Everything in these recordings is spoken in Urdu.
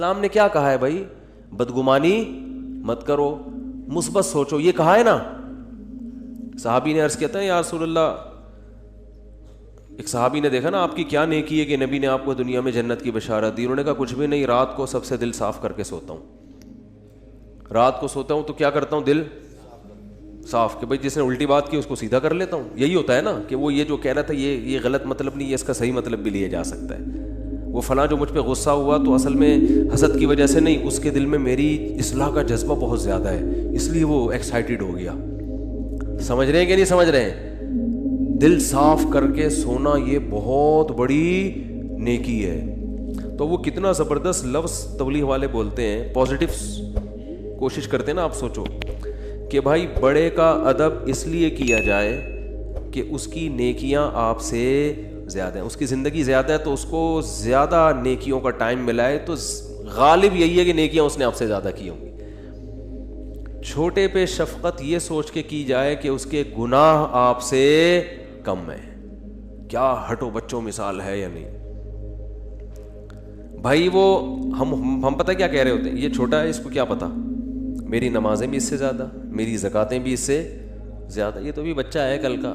اسلام نے کیا کہا ہے بھائی؟ بدگمانی مت کرو، مثبت سوچو، یہ کہا ہے نا. صحابی نے عرض کیا تھا یا رسول اللہ، ایک صحابی نے دیکھا نا آپ کی کیا نیکی ہے کہ نبی نے آپ کو دنیا میں جنت کی بشارت دی. انہوں نے کہا کچھ بھی نہیں، رات کو سب سے دل صاف کر کے سوتا ہوں. رات کو سوتا ہوں تو کیا کرتا ہوں؟ دل صاف، کہ بھائی جس نے الٹی بات کی اس کو سیدھا کر لیتا ہوں. یہی ہوتا ہے نا کہ وہ یہ جو کہہ رہا تھا یہ غلط مطلب نہیں، یہ اس کا صحیح مطلب بھی لیا جا سکتا ہے. وہ فلاں جو مجھ پہ غصہ ہوا تو اصل میں حسد کی وجہ سے نہیں، اس کے دل میں میری اصلاح کا جذبہ بہت زیادہ ہے، اس لیے وہ ایکسائٹیڈ ہو گیا. سمجھ رہے ہیں کہ نہیں سمجھ رہے ہیں؟ دل صاف کر کے سونا یہ بہت بڑی نیکی ہے. تو وہ کتنا زبردست لفظ تبلیغ والے بولتے ہیں، پازیٹیو کوشش کرتے ہیں نا. آپ سوچو کہ بھائی بڑے کا ادب اس لیے کیا جائے کہ اس کی نیکیاں آپ سے زیادہ ہیں، اس کی زندگی زیادہ ہے تو اس کو زیادہ نیکیوں کا ٹائم ملا ہے، تو غالب یہی ہے کہ نیکیاں اس نے آپ سے زیادہ کی ہوں گی. چھوٹے پہ شفقت یہ سوچ کے کی جائے کہ اس کے گناہ آپ سے کم ہیں. کیا ہٹو بچوں مثال ہے یا نہیں بھائی؟ وہ ہم پتہ کیا کہہ رہے ہوتے ہیں، یہ چھوٹا ہے اس کو کیا پتا، میری نمازیں بھی اس سے زیادہ، میری زکاتیں بھی اس سے زیادہ. یہ تو بھی بچہ ہے کل کا،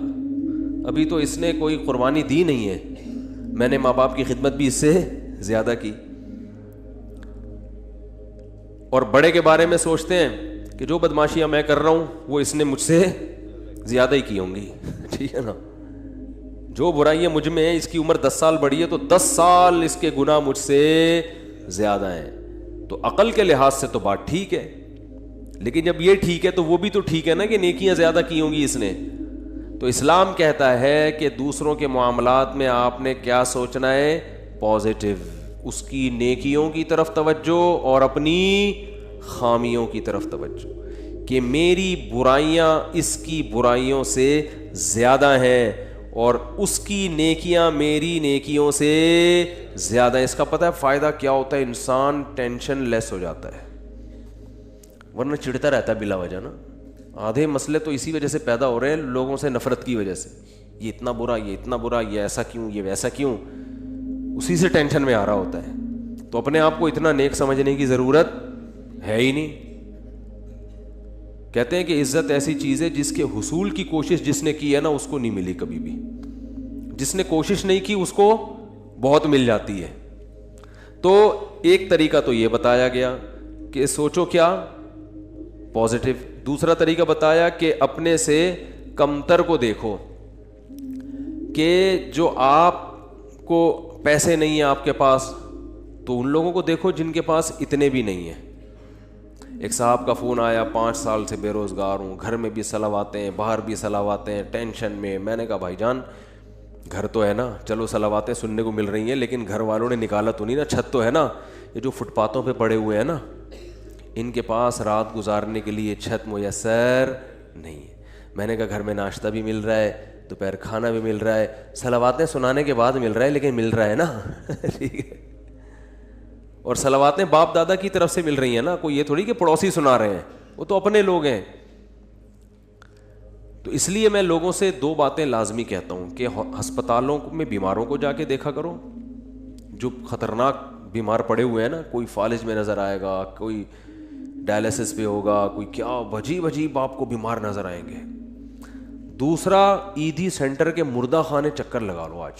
ابھی تو اس نے کوئی قربانی دی نہیں ہے، میں نے ماں باپ کی خدمت بھی اس سے زیادہ کی. اور بڑے کے بارے میں سوچتے ہیں کہ جو بدماشیاں میں کر رہا ہوں وہ اس نے مجھ سے زیادہ ہی کی ہوں گی. ٹھیک ہے نا؟ جو برائیاں مجھ میں ہیں، اس کی عمر 10 سال بڑی ہے تو 10 سال اس کے گناہ مجھ سے زیادہ ہیں. تو عقل کے لحاظ سے تو بات ٹھیک ہے، لیکن جب یہ ٹھیک ہے تو وہ بھی تو ٹھیک ہے نا کہ نیکیاں زیادہ کی ہوں گی اس نے. تو اسلام کہتا ہے کہ دوسروں کے معاملات میں آپ نے کیا سوچنا ہے؟ پازیٹیو، اس کی نیکیوں کی طرف توجہ اور اپنی خامیوں کی طرف توجہ، کہ میری برائیاں اس کی برائیوں سے زیادہ ہیں اور اس کی نیکیاں میری نیکیوں سے زیادہ ہیں. اس کا پتہ ہے فائدہ کیا ہوتا ہے؟ انسان ٹینشن لیس ہو جاتا ہے، ورنہ چڑھتا رہتا ہے بلا وجہ نا. آدھے مسئلے تو اسی وجہ سے پیدا ہو رہے ہیں لوگوں سے نفرت کی وجہ سے، یہ اتنا برا، یہ اتنا برا، یہ ایسا کیوں، یہ ویسا کیوں، اسی سے ٹینشن میں آ رہا ہوتا ہے. تو اپنے آپ کو اتنا نیک سمجھنے کی ضرورت ہے ہی نہیں. کہتے ہیں کہ عزت ایسی چیز ہے جس کے حصول کی کوشش جس نے کی ہے نا اس کو نہیں ملی کبھی بھی، جس نے کوشش نہیں کی اس کو بہت مل جاتی ہے. تو ایک طریقہ تو یہ بتایا گیا کہ سوچو کیا؟ پازیٹیو. دوسرا طریقہ بتایا کہ اپنے سے کمتر کو دیکھو، کہ جو آپ کو پیسے نہیں ہیں آپ کے پاس تو ان لوگوں کو دیکھو جن کے پاس اتنے بھی نہیں ہیں. ایک صاحب کا فون آیا، 5 سال سے بے روزگار ہوں، گھر میں بھی صلواتے ہیں، باہر بھی صلواتے ہیں، ٹینشن میں. میں نے کہا بھائی جان گھر تو ہے نا، چلو صلواتیں سننے کو مل رہی ہیں لیکن گھر والوں نے نکالا تو نہیں نا، چھت تو ہے نا. یہ جو فٹ پاتھوں پہ پڑے ہوئے ہیں نا، ان کے پاس رات گزارنے کے لیے چھت میسر نہیں ہے. میں نے کہا گھر میں ناشتہ بھی مل رہا ہے، دوپہر کھانا بھی مل رہا ہے، صلواتیں سنانے کے بعد مل رہا ہے لیکن مل رہا ہے نا. ٹھیک ہے، اور صلواتیں باپ دادا کی طرف سے مل رہی ہیں نا، کوئی یہ تھوڑی کہ پڑوسی سنا رہے ہیں، وہ تو اپنے لوگ ہیں. تو اس لیے میں لوگوں سے 2 باتیں لازمی کہتا ہوں کہ ہسپتالوں میں بیماروں کو جا کے دیکھا کرو، جو خطرناک بیمار پڑے ہوئے ہیں نا، کوئی فالج میں نظر آئے گا، کوئی ڈائلسس پہ ہوگا، کوئی کیا عجیب عجیب آپ کو بیمار نظر آئیں گے. دوسرا، عیدی سینٹر کے مردہ خانے چکر لگا لو آج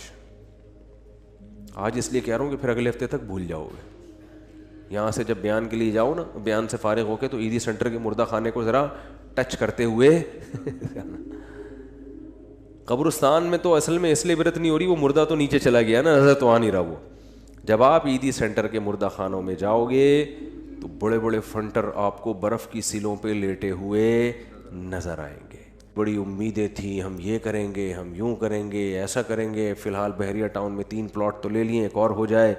اس لیے کہہ رہا ہوں کہ پھر اگلے ہفتے تک بھول جاؤ گے. یہاں سے جب بیان کے لیے جاؤ نا، بیان سے فارغ ہو کے تو عیدی سینٹر کے مردہ خانے کو ذرا ٹچ کرتے ہوئے قبرستان میں تو اصل میں اس لیے عبرت نہیں ہو رہی، وہ مردہ تو نیچے چلا گیا نا، نظر تو آ نہیں رہا. وہ جب آپ عیدی سینٹر کے مردہ خانوں میں جاؤ گے تو بڑے بڑے فنٹر آپ کو برف کی سیلوں پہ لیٹے ہوئے نظر آئیں گے. بڑی امیدیں تھیں، ہم یہ کریں گے، ہم یوں کریں گے، ایسا کریں گے. فی الحال بحریہ ٹاؤن میں 3 پلاٹ تو لے لیے، ایک اور ہو جائے،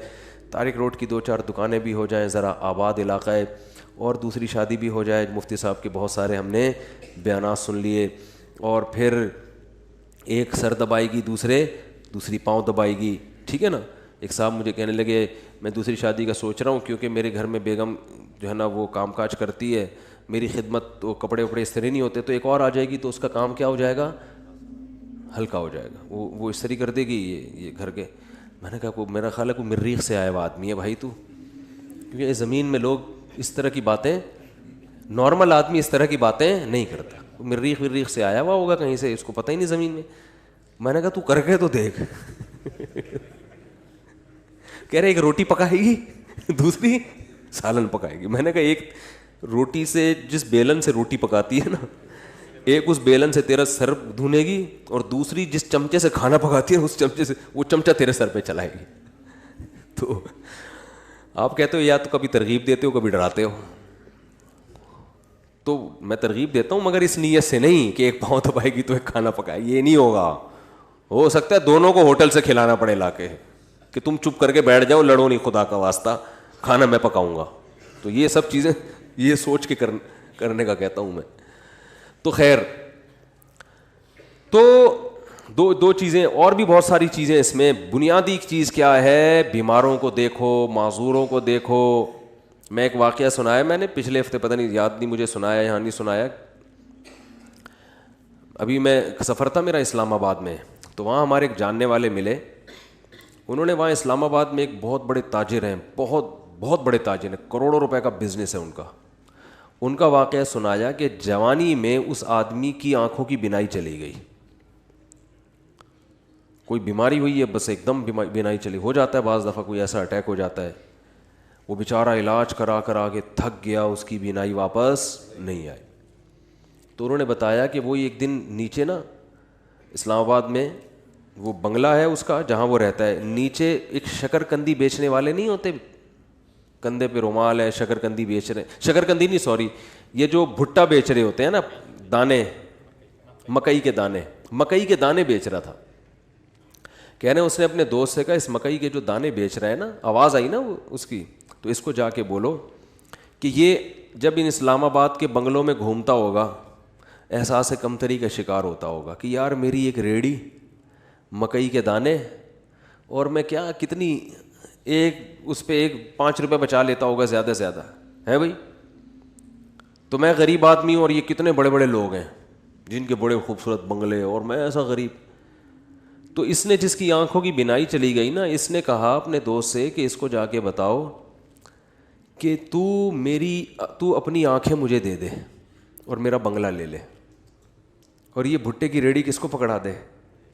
طارق روڈ کی 2-4 دکانیں بھی ہو جائیں، ذرا آباد علاقہ ہے، اور دوسری شادی بھی ہو جائے. مفتی صاحب کے بہت سارے ہم نے بیانات سن لیے، اور پھر ایک سر دبائے گی، دوسری پاؤں دبائے گی. ٹھیک ہے نا؟ ایک صاحب مجھے کہنے لگے میں دوسری شادی کا سوچ رہا ہوں کیونکہ میرے گھر میں بیگم جو ہے نا وہ کام کاج کرتی ہے، میری خدمت تو کپڑے وپڑے استری نہیں ہوتے، تو ایک اور آ جائے گی تو اس کا کام کیا ہو جائے گا؟ ہلکا ہو جائے گا. وہ استری کر دے گی یہ گھر کے. میں نے کہا میرا خیال ہے کوئی مریخ سے آیا ہوا آدمی ہے بھائی تو. کیونکہ اس زمین میں لوگ اس طرح کی باتیں, نارمل آدمی اس طرح کی باتیں نہیں کرتا. مریخ وریخ سے آیا ہوا ہوگا کہیں سے, اس کو پتہ ہی نہیں زمین میں. میں نے کہا تو کر کے تو دیکھ. کہہ رہے ایک روٹی پکائے گی, دوسری سالن پکائے گی. میں نے کہا ایک روٹی سے, جس بیلن سے روٹی پکاتی ہے نا, ایک اس بیلن سے تیرا سر دھونے گی, اور دوسری جس چمچے سے کھانا پکاتی ہے اس چمچے سے وہ چمچہ تیرے سر پہ چلائے گی. تو آپ کہتے ہو یا تو کبھی ترغیب دیتے ہو کبھی ڈراتے ہو. تو میں ترغیب دیتا ہوں مگر اس نیت سے نہیں کہ ایک پاؤں دبائے گی تو ایک کھانا پکائے, یہ نہیں ہوگا. ہو سکتا ہے دونوں کو ہوٹل سے کھلانا پڑے لا کے, کہ تم چپ کر کے بیٹھ جاؤ, لڑو نہیں خدا کا واسطہ, کھانا میں پکاؤں گا. تو یہ سب چیزیں یہ سوچ کے کرنے کا کہتا ہوں میں. تو خیر, تو دو چیزیں اور بھی بہت ساری چیزیں اس میں. بنیادی چیز کیا ہے, بیماروں کو دیکھو, معذوروں کو دیکھو. میں ایک واقعہ سنایا میں نے پچھلے ہفتے, پتہ نہیں یاد نہیں مجھے سنایا یہاں نہیں سنایا. ابھی میں سفر تھا میرا اسلام آباد میں, تو وہاں ہمارے ایک جاننے والے ملے. انہوں نے وہاں اسلام آباد میں ایک بہت بڑے تاجر ہیں, بہت بڑے تاجر ہیں, کروڑوں روپے کا بزنس ہے ان کا. ان کا واقعہ سنایا کہ جوانی میں اس آدمی کی آنکھوں کی بینائی چلی گئی. کوئی بیماری ہوئی ہے, بس ایک دم بینائی چلی. ہو جاتا ہے بعض دفعہ کوئی ایسا اٹیک ہو جاتا ہے. وہ بیچارہ علاج کرا کرا کے تھک گیا, اس کی بینائی واپس نہیں آئی. تو انہوں نے بتایا کہ وہ ایک دن نیچے نا اسلام آباد میں وہ بنگلہ ہے اس کا جہاں وہ رہتا ہے, نیچے ایک شکر کندی بیچنے والے نہیں ہوتے, کندھے پہ رومال ہے, شکر کندی بیچ رہے ہیں, شکر کندی نہیں سوری, یہ جو بھٹا بیچ رہے ہوتے ہیں نا, دانے, مکئی کے دانے بیچ رہا تھا. کہہ رہے ہیں اس نے اپنے دوست سے کہا اس مکئی کے جو دانے بیچ رہا ہے نا, آواز آئی نا اس کی, تو اس کو جا کے بولو کہ یہ جب ان اسلام آباد کے بنگلوں میں گھومتا ہوگا احساس کمتری کا شکار ہوتا ہوگا کہ یار میری ایک ریڑھی, مکئی کے دانے, اور میں کیا کتنی ایک اس پہ 5 روپے بچا لیتا ہوگا زیادہ سے زیادہ ہے بھائی. تو میں غریب آدمی ہوں اور یہ کتنے بڑے بڑے لوگ ہیں جن کے بڑے خوبصورت بنگلے, اور میں ایسا غریب. تو اس نے جس کی آنکھوں کی بینائی چلی گئی نا, اس نے کہا اپنے دوست سے کہ اس کو جا کے بتاؤ کہ تو اپنی آنکھیں مجھے دے دے اور میرا بنگلہ لے لے, اور یہ بھٹے کی ریڑھی کس کو پکڑا دے,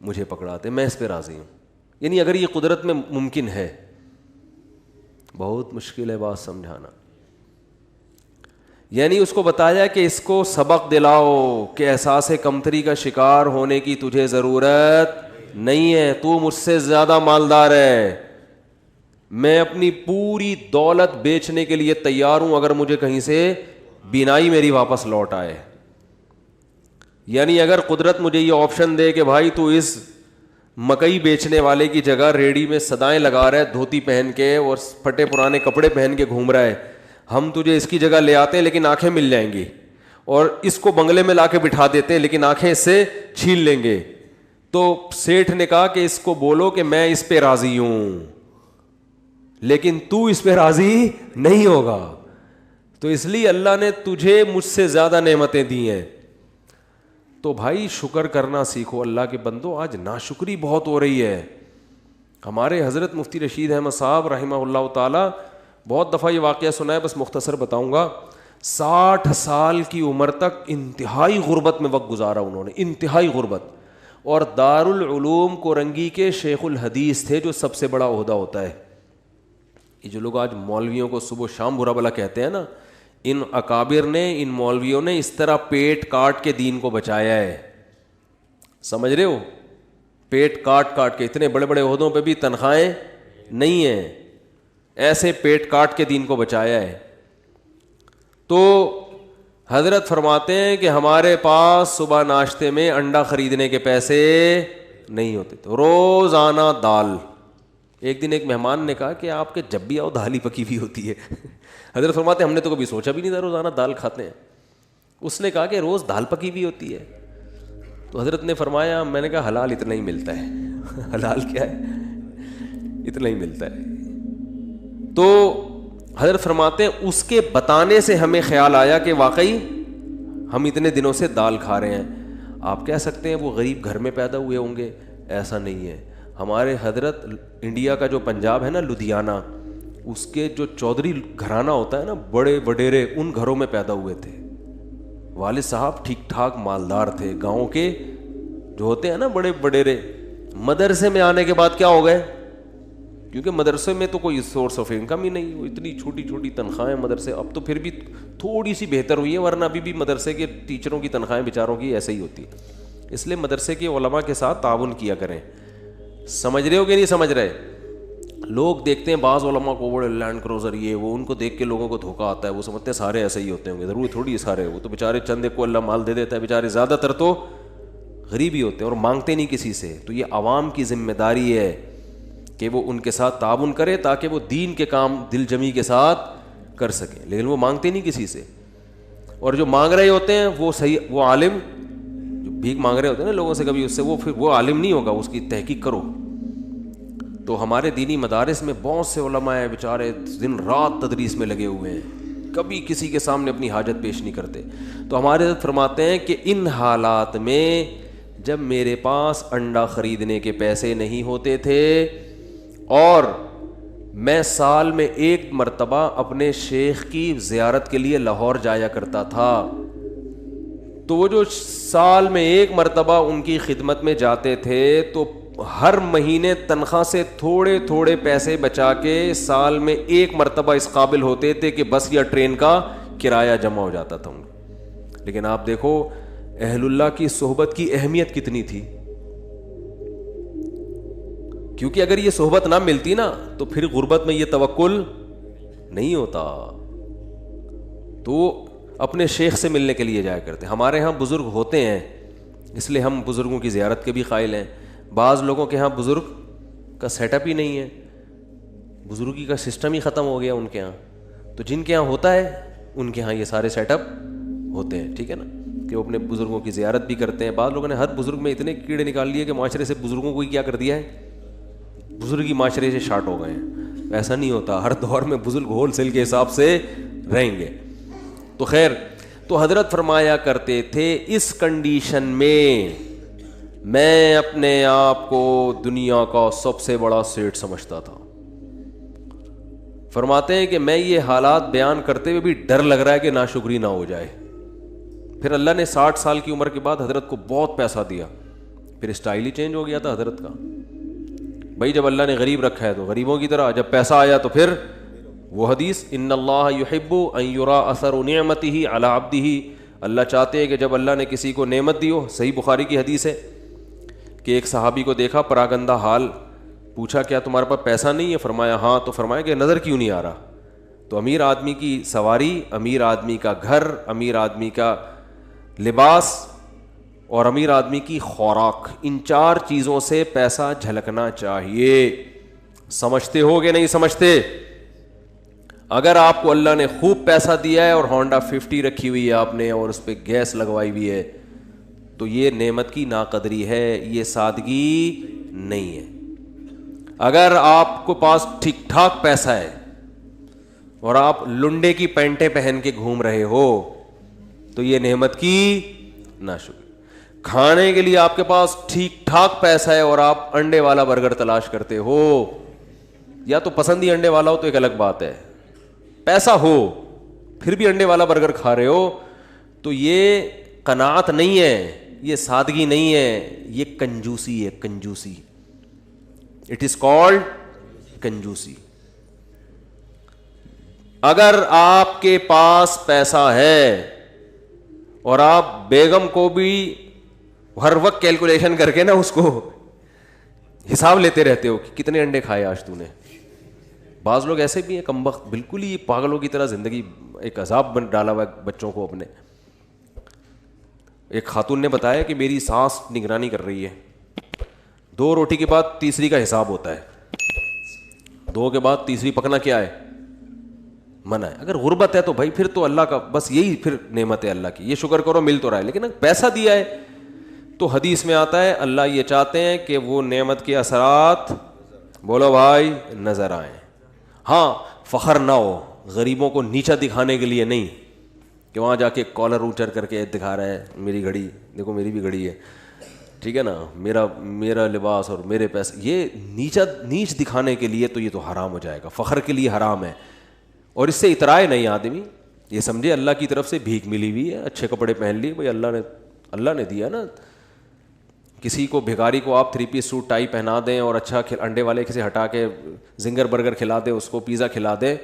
مجھے پکڑا دے, میں اس پہ راضی ہوں. یعنی اگر یہ قدرت میں ممکن ہے, بہت مشکل ہے بات سمجھانا. یعنی اس کو بتایا کہ اس کو سبق دلاؤ کہ احساس کمتری کا شکار ہونے کی تجھے ضرورت نہیں ہے, تو مجھ سے زیادہ مالدار ہے, میں اپنی پوری دولت بیچنے کے لیے تیار ہوں اگر مجھے کہیں سے بینائی میری واپس لوٹ آئے. یعنی اگر قدرت مجھے یہ آپشن دے کہ بھائی تو اس مکئی بیچنے والے کی جگہ ریڑھی میں صدائیں لگا رہا ہے دھوتی پہن کے اور پھٹے پرانے کپڑے پہن کے گھوم رہا ہے, ہم تجھے اس کی جگہ لے آتے ہیں لیکن آنکھیں مل جائیں گی, اور اس کو بنگلے میں لا کے بٹھا دیتے ہیں لیکن آنکھیں اس سے چھین لیں گے. تو سیٹھ نے کہا کہ اس کو بولو کہ میں اس پہ راضی ہوں لیکن تو اس پہ راضی نہیں ہوگا, تو اس لیے اللہ نے تجھے مجھ سے زیادہ نعمتیں دی ہیں. تو بھائی شکر کرنا سیکھو اللہ کے بندو. آج ناشکری بہت ہو رہی ہے. ہمارے حضرت مفتی رشید احمد صاحب رحمہ اللہ تعالی, بہت دفعہ یہ واقعہ سنا ہے, بس مختصر بتاؤں گا. 60 سال کی عمر تک انتہائی غربت میں وقت گزارا انہوں نے, انتہائی غربت, اور دارالعلوم کورنگی کے شیخ الحدیث تھے, جو سب سے بڑا عہدہ ہوتا ہے. یہ جو لوگ آج مولویوں کو صبح شام برا بلا کہتے ہیں نا, ان اکابر نے, ان مولویوں نے اس طرح پیٹ کاٹ کے دین کو بچایا ہے. سمجھ رہے ہو, پیٹ کاٹ کاٹ کے, اتنے بڑے بڑے عہدوں پہ بھی تنخواہیں نہیں ہیں, ایسے پیٹ کاٹ کے دین کو بچایا ہے. تو حضرت فرماتے ہیں کہ ہمارے پاس صبح ناشتے میں انڈا خریدنے کے پیسے نہیں ہوتے, تو روزانہ دال. ایک دن ایک مہمان نے کہا کہ آپ کے جب بھی آؤ دال ہی پکی ہوئی ہوتی ہے. حضرت فرماتے ہیں ہم نے تو کبھی سوچا بھی نہیں تھا روزانہ دال کھاتے ہیں. اس نے کہا کہ روز دال پکی ہوئی ہوتی ہے. تو حضرت نے فرمایا, میں نے کہا حلال اتنا ہی ملتا ہے. حلال کیا ہے, اتنا ہی ملتا ہے. تو حضرت فرماتے ہیں اس کے بتانے سے ہمیں خیال آیا کہ واقعی ہم اتنے دنوں سے دال کھا رہے ہیں. آپ کہہ سکتے ہیں وہ غریب گھر میں پیدا ہوئے ہوں گے, ایسا نہیں ہے. ہمارے حضرت انڈیا کا جو پنجاب ہے نا, لدھیانہ, اس کے جو چودھری گھرانہ ہوتا ہے نا, بڑے وڈیرے, ان گھروں میں پیدا ہوئے تھے. والد صاحب ٹھیک ٹھاک مالدار تھے. گاؤں کے جو ہوتے ہیں نا بڑے وڈیرے, مدرسے میں آنے کے بعد کیا ہو گئے, کیونکہ مدرسے میں تو کوئی سورس آف انکم ہی نہیں, وہ اتنی چھوٹی چھوٹی تنخواہیں مدرسے. اب تو پھر بھی تھوڑی سی بہتر ہوئی ہے, ورنہ ابھی بھی مدرسے کے ٹیچروں کی تنخواہیں بیچاروں کی ایسے ہی ہوتی ہے. اس لیے مدرسے کے علماء کے ساتھ تعاون کیا کریں. سمجھ رہے ہو کہ نہیں سمجھ رہے؟ لوگ دیکھتے ہیں بعض علماء کو بڑے لینڈ کروزر یہ وہ, ان کو دیکھ کے لوگوں کو دھوکہ آتا ہے. وہ سمجھتے ہیں سارے ایسے ہی ہوتے ہوں گے. ضروری تھوڑی سارے, وہ تو بیچارے چند ایک کو اللہ مال دے دیتا ہے, بیچارے زیادہ تر تو غریب ہی ہوتے ہیں اور مانگتے نہیں کسی سے. تو یہ عوام کی ذمہ داری ہے کہ وہ ان کے ساتھ تعاون کرے تاکہ وہ دین کے کام دل جمی کے ساتھ کر سکیں. لیکن وہ مانگتے نہیں کسی سے, اور جو مانگ رہے ہوتے ہیں وہ صحیح, وہ عالم جو بھیک مانگ رہے ہوتے ہیں نا لوگوں سے کبھی, اس سے وہ پھر وہ عالم نہیں ہوگا, اس کی تحقیق کرو. تو ہمارے دینی مدارس میں بہت سے علماء ہیں بیچارے دن رات تدریس میں لگے ہوئے ہیں, کبھی کسی کے سامنے اپنی حاجت پیش نہیں کرتے. تو ہمارے حضرت فرماتے ہیں کہ ان حالات میں جب میرے پاس انڈا خریدنے کے پیسے نہیں ہوتے تھے اور میں سال میں ایک مرتبہ اپنے شیخ کی زیارت کے لیے لاہور جایا کرتا تھا, تو وہ جو سال میں ایک مرتبہ ان کی خدمت میں جاتے تھے تو ہر مہینے تنخواہ سے تھوڑے تھوڑے پیسے بچا کے سال میں ایک مرتبہ اس قابل ہوتے تھے کہ بس یا ٹرین کا کرایہ جمع ہو جاتا تھا ان کو. لیکن آپ دیکھو اہل اللہ کی صحبت کی اہمیت کتنی تھی, کیونکہ اگر یہ صحبت نہ ملتی نا تو پھر غربت میں یہ توکل نہیں ہوتا. تو اپنے شیخ سے ملنے کے لیے جایا کرتے. ہمارے ہاں بزرگ ہوتے ہیں اس لیے ہم بزرگوں کی زیارت کے بھی قائل ہیں. بعض لوگوں کے ہاں بزرگ کا سیٹ اپ ہی نہیں ہے, بزرگی کا سسٹم ہی ختم ہو گیا ان کے ہاں. تو جن کے ہاں ہوتا ہے ان کے ہاں یہ سارے سیٹ اپ ہوتے ہیں, ٹھیک ہے نا, کہ وہ اپنے بزرگوں کی زیارت بھی کرتے ہیں. بعض لوگوں نے ہر بزرگ میں اتنے کیڑے نکال لیے کہ معاشرے سے بزرگوں کو ہی کیا کر دیا ہے, بزرگی معاشرے سے شارٹ ہو گئے ہیں. ایسا نہیں ہوتا, ہر دور میں بزرگ ہول سیل کے حساب سے رہیں گے. تو خیر, تو حضرت فرمایا کرتے تھے اس کنڈیشن میں اپنے آپ کو دنیا کا سب سے بڑا سیٹ سمجھتا تھا. فرماتے ہیں کہ میں یہ حالات بیان کرتے ہوئے بھی ڈر لگ رہا ہے کہ ناشکری نہ ہو جائے. پھر اللہ نے 60 سال کی عمر کے بعد حضرت کو بہت پیسہ دیا, پھر اسٹائل ہی چینج ہو گیا تھا حضرت کا. بھائی جب اللہ نے غریب رکھا ہے تو غریبوں کی طرح, جب پیسہ آیا تو پھر وہ حدیث ان اللہ یحب ان یرا اثر نعمتہ علی عبدہ, اللہ چاہتے ہیں کہ جب اللہ نے کسی کو نعمت دی ہو. صحیح بخاری کی حدیث ہے کہ ایک صحابی کو دیکھا پراگندہ حال, پوچھا کیا تمہارے پاس پیسہ نہیں ہے؟ فرمایا ہاں. تو فرمایا کہ نظر کیوں نہیں آ رہا؟ تو امیر آدمی کی سواری, امیر آدمی کا گھر, امیر آدمی کا لباس اور امیر آدمی کی خوراک, ان 4 چیزوں سے پیسہ جھلکنا چاہیے. سمجھتے ہو کہ نہیں سمجھتے؟ اگر آپ کو اللہ نے خوب پیسہ دیا ہے اور ہونڈا 50 رکھی ہوئی ہے آپ نے اور اس پہ گیس لگوائی ہوئی ہے, تو یہ نعمت کی ناقدری ہے, یہ سادگی نہیں ہے. اگر آپ کو پاس ٹھیک ٹھاک پیسہ ہے اور آپ لنڈے کی پینٹیں پہن کے گھوم رہے ہو تو یہ نعمت کی ناشکری. کھانے کے لیے آپ کے پاس ٹھیک ٹھاک پیسہ ہے اور آپ انڈے والا برگر تلاش کرتے ہو, یا تو پسند ہی انڈے والا ہو تو ایک الگ بات ہے, پیسہ ہو پھر بھی انڈے والا برگر کھا رہے ہو, تو یہ قناعت نہیں ہے, یہ سادگی نہیں ہے, یہ کنجوسی ہے. کنجوسی, اٹ از کالڈ کنجوسی. اگر آپ کے پاس پیسہ ہے اور آپ بیگم کو بھی ہر وقت کیلکولیشن کر کے نا اس کو حساب لیتے رہتے ہو کہ کتنے انڈے کھائے آج تو نے. بعض لوگ ایسے بھی ہیں کمبخت, بالکل ہی پاگلوں کی طرح زندگی ایک عذاب بن ڈالا ہوا ہے بچوں کو اپنے. ایک خاتون نے بتایا کہ میری ساس نگرانی کر رہی ہے, 2 روٹی کے بعد تیسری کا حساب ہوتا ہے, 2 کے بعد تیسری پکنا کیا ہے؟ منع ہے. اگر غربت ہے تو بھائی پھر تو اللہ کا بس یہی پھر نعمت ہے اللہ کی, یہ شکر کرو مل تو رہا ہے. لیکن اگر پیسہ دیا ہے تو حدیث میں آتا ہے اللہ یہ چاہتے ہیں کہ وہ نعمت کے اثرات, بولو بھائی, نظر آئیں. ہاں فخر نہ ہو, غریبوں کو نیچا دکھانے کے لیے نہیں کہ وہاں جا کے کالر اونچر کر کے دکھا رہا ہے میری گھڑی دیکھو, میری بھی گھڑی ہے. ٹھیک ہے نا, میرا لباس اور میرے پیسے, یہ نیچ دکھانے کے لیے تو یہ تو حرام ہو جائے گا, فخر کے لیے حرام ہے. اور اس سے اترائے نہیں آدمی, یہ سمجھے اللہ کی طرف سے بھیک ملی ہوئی ہے, اچھے کپڑے پہن لیے بھائی اللہ نے دیا نا. کسی کو بھکاری کو آپ 3 پیس سوٹ ٹائی پہنا دیں اور اچھا انڈے والے کسی ہٹا کے زنگر برگر کھلا دیں, اس کو پیزا کھلا دیں,